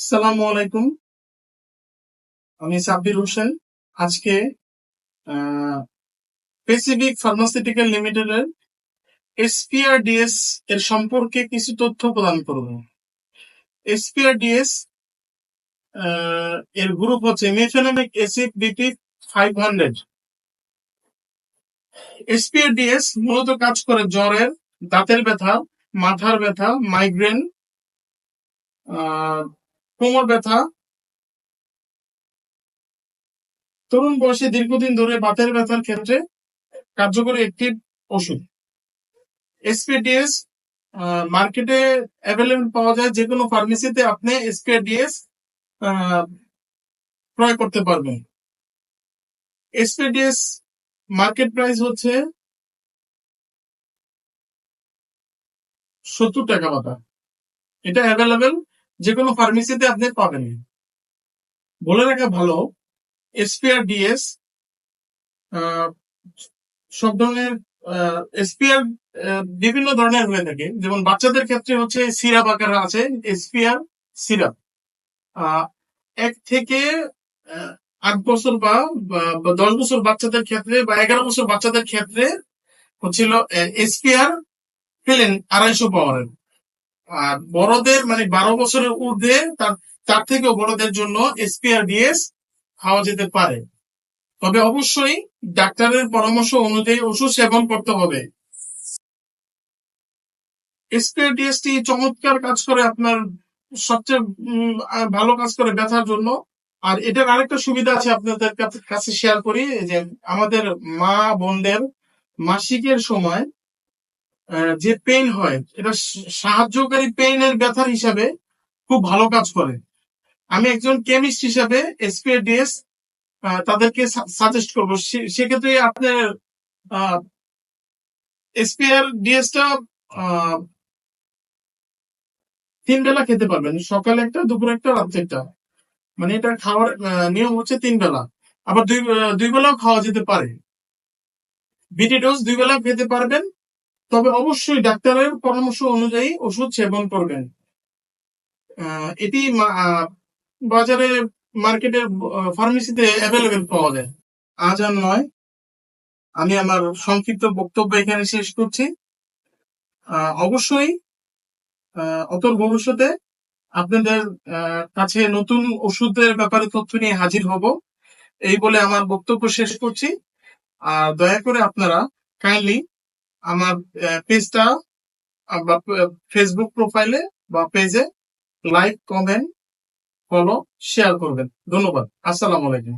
আসসালামু আলাইকুম। আমি সাব্বির হোসেন। আজকে প্যাসিফিক ফার্মাসিউটিক্যাল লিমিটেডের এসপিআরডিএস এর সম্পর্কে কিছু তথ্য প্রদান করব। এসপিআরডিএস এর গ্রুপ হচ্ছে মেফেনামিক অ্যাসিড বিপি 500। এসপিআরডিএস মূলত কাজ করে জ্বরের, দাঁতের ব্যথা, মাথার ব্যথা, মাইগ্রেন, কোমর ব্যথা, তরুণ বয়সে দীর্ঘদিন ধরে বাতের ব্যথার ক্ষেত্রে কার্যকরী একটি ওষুধ। এসপিডিএস মার্কেটে অ্যাভেলেবল পাওয়া যায়, যে কোনো ফার্মেসিতে আপনি এসপিডিএস ক্রয় করতে পারবেন। এসপিডিএস মার্কেট প্রাইস হচ্ছে 70 টাকা পাতা। এটা অ্যাভেলেবল যে কোনো ফার্মেসিতে আপনি পাবেন। বলে রাখা ভালো, এসপিআরডিএস সব ধরনের এসপিআর বিভিন্ন ধরনের হয়ে থাকে। যেমন বাচ্চাদের ক্ষেত্রে হচ্ছে সিরাপ আকারে আছে এসপিআর সিরাপ। 1 থেকে 8 বছর বা 10 বছর বাচ্চাদের ক্ষেত্রে বা 11 বছর বাচ্চাদের ক্ষেত্রে হচ্ছিল এসপিআর ফিলেন 250 পাওয়ারের। আর বড়দের মানে 12 বছরের ঊর্ধ্বে তার থেকেও বড়দের জন্য এসপিআরডিএস খাওয়া যেতে পারে, তবে অবশ্যই ডাক্তারের পরামর্শ অনুযায়ী ওষুধ সেবন করতে হবে। এসপিআরডিএসটি চমৎকার কাজ করে, আপনার সবচেয়ে ভালো কাজ করে ব্যথার জন্য। আর এটার আরেকটা সুবিধা আছে, আপনাদের কাছে শেয়ার করি, যে আমাদের মা বোনদের মাসিকের সময় যে পেইন হয়, এটা সাহায্যকারী পেইনের ব্যথার হিসাবে খুব ভালো কাজ করে। আমি একজন কেমিস্ট হিসাবে এসপিআরডিএস তাদেরকে সাজেস্ট করবো। সেক্ষেত্রে আপনার এসপিআরডিএসটা 3 বেলা খেতে পারবেন, সকালে একটা, দুপুরে একটা, রাত্রে একটা। মানে এটা খাওয়ার নিয়ম হচ্ছে 3 বেলা। আবার দুই বেলাও খাওয়া যেতে পারে। বিটি ডোজ 2 বেলা খেতে পারবেন, তবে অবশ্যই ডাক্তারের পরামর্শ অনুযায়ী ওষুধ সেবন করবেন। এটি বাজারে, মার্কেটের ফার্মেসিতে অ্যাভেলেবেল পাওয়া যায়। আজ আর নয়, আমি আমার সংক্ষিপ্ত বক্তব্য এখানে শেষ করছি। অবশ্যই অতর ভবিষ্যতে আপনাদের কাছে নতুন ওষুধের ব্যাপারে তথ্য নিয়ে হাজির হব, এই বলে আমার বক্তব্য শেষ করছি। আর দয়া করে আপনারা কাইন্ডলি আমার পেজটা বা ফেসবুক প্রোফাইলে বা পেজে লাইক, কমেন্ট, ফলো, শেয়ার করবেন। ধন্যবাদ। আসসালামু আলাইকুম।